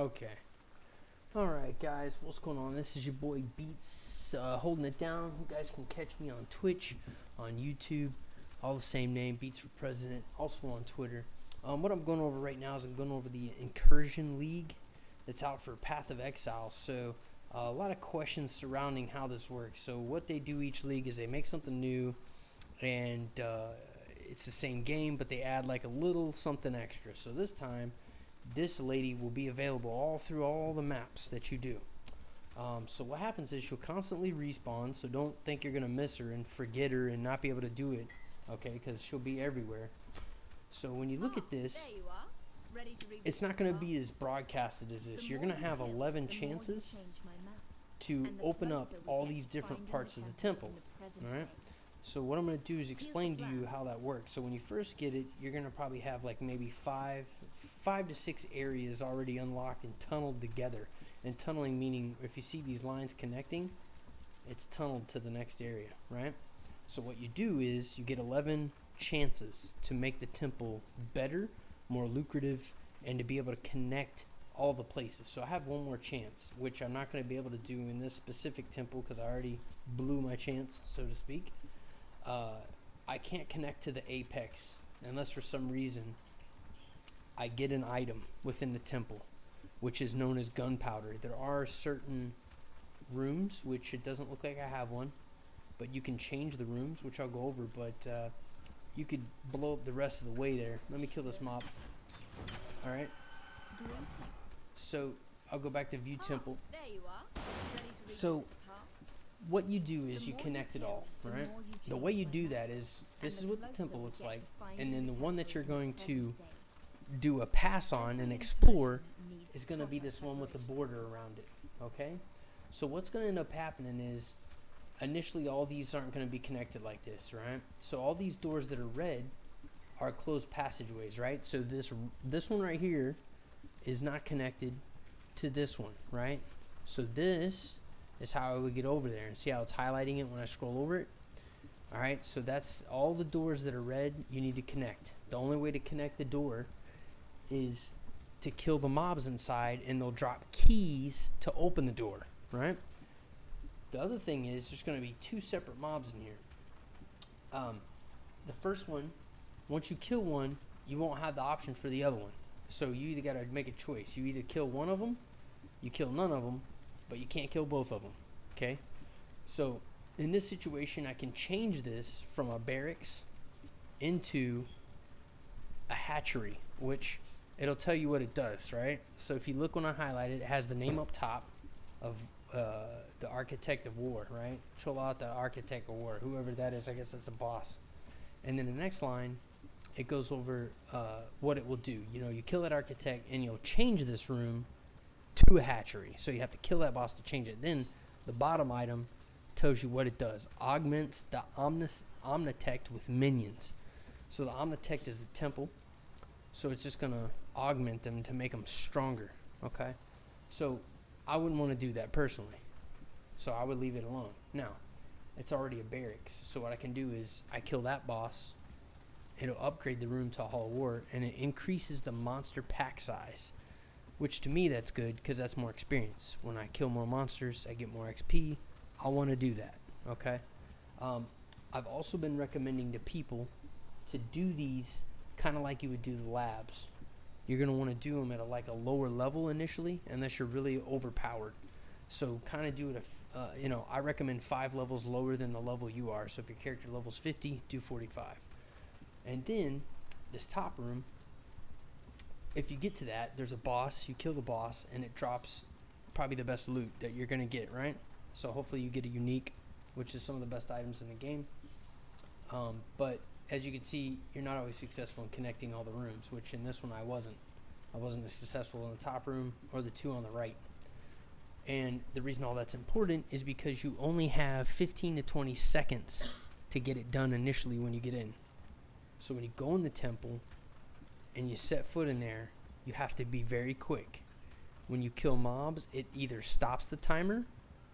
Okay. Alright, guys, what's going on? This is your boy Beats, holding it down. You guys can catch me on Twitch, on YouTube, all the same name, Beats for President, also on Twitter. What I'm going over right now is I'm going over the Incursion League that's out for Path of Exile. So, a lot of questions surrounding how this works. So, what they do each league is they make something new, and it's the same game, but they add like a little something extra. So, this time, this lady will be available all through all the maps that you do. So what happens is she'll constantly respawn, so don't think you're going to miss her and forget her and not be able to do it, okay, because she'll be everywhere. So when you look at this, it's not going to be as broadcasted as this. You're going to have 11 chances to open up all these different parts of the temple, alright? So what I'm going to do is explain to you how that works. So when you first get it, you're going to probably have like maybe five to six areas already unlocked and tunneled together. And tunneling meaning if you see these lines connecting, it's tunneled to the next area, right? So what you do is you get 11 chances to make the temple better, more lucrative, and to be able to connect all the places. So I have one more chance, which I'm not going to be able to do in this specific temple because I already blew my chance, so to speak. I can't connect to the apex unless for some reason I get an item within the temple, which is known as gunpowder. There are certain rooms, which it doesn't look like I have one, but you can change the rooms, which I'll go over, but you could blow up the rest of the way there. Let me kill this mob. Alright. So I'll go back to view temple. There you are. So what you do is you connect it all, right? The way you do that is, this is what the temple looks like, and then the one that you're going to do a pass on and explore is going to be this one with the border around it, okay? So what's going to end up happening is, initially all these aren't going to be connected like this, right? So all these doors that are red are closed passageways, right? So this one right here is not connected to this one, right? So this is how I would get over there, and see how it's highlighting it when I scroll over it. Alright, so that's all the doors that are red you need to connect. The only way to connect the door is to kill the mobs inside, and they'll drop keys to open the door, right? The other thing is there's going to be two separate mobs in here. The first one, once you kill one, you won't have the option for the other one. So you either got to make a choice. You either kill one of them, you kill none of them, but you can't kill both of them, okay? So in this situation, I can change this from a barracks into a hatchery, which it'll tell you what it does, right? So if you look when I highlight it, it has the name up top of the Architect of War, right? Chill out the Architect of War, whoever that is. I guess that's the boss. And then the next line, it goes over what it will do. You know, you kill that Architect and you'll change this room to a hatchery. So you have to kill that boss to change it. Then the bottom item tells you what it does. Augments the Omnitect with minions. So the Omnitect is the temple. So it's just going to augment them to make them stronger. Okay? So I wouldn't want to do that personally. So I would leave it alone. Now, it's already a barracks. So what I can do is I kill that boss. It'll upgrade the room to a Hall of War, and it increases the monster pack size. Which to me that's good because that's more experience. When I kill more monsters, I get more XP. I want to do that, okay? I've also been recommending to people to do these kind of like you would do the labs. You're going to want to do them at a lower level initially, unless you're really overpowered. So kind of do it, I recommend 5 levels lower than the level you are. So if your character level's 50, do 45. And then this top room, if you get to that, there's a boss, you kill the boss, and it drops probably the best loot that you're going to get, right? So hopefully you get a unique, which is some of the best items in the game. But as you can see, you're not always successful in connecting all the rooms, which in this one I wasn't. I wasn't as successful in the top room or the two on the right. And the reason all that's important is because you only have 15 to 20 seconds to get it done initially when you get in. So when you go in the temple and you set foot in there, you have to be very quick. When you kill mobs, it either stops the timer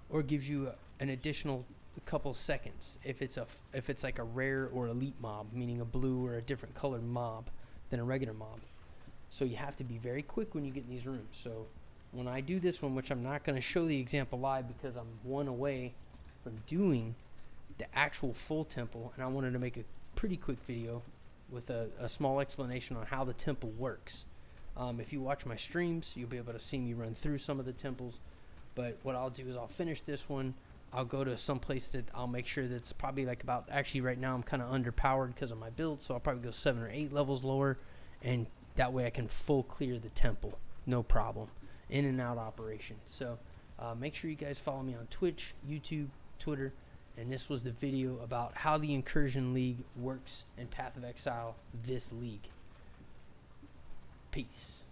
or gives you an additional couple seconds if it's like a rare or elite mob, meaning a blue or a different colored mob than a regular mob. So you have to be very quick when you get in these rooms. So when I do this one, which I'm not going to show the example live because I'm one away from doing the actual full temple, and I wanted to make a pretty quick video with a small explanation on how the temple works. If you watch my streams, you'll be able to see me run through some of the temples, but what I'll do is I'll finish this one. I'll go to some place that I'll make sure that's probably like about, actually right now I'm kind of underpowered because of my build, so I'll probably go 7 or 8 levels lower, and that way I can full clear the temple, no problem, in and out operation. So make sure you guys follow me on Twitch, YouTube, Twitter, and this was the video about how the Incursion League works in Path of Exile, this league. Peace.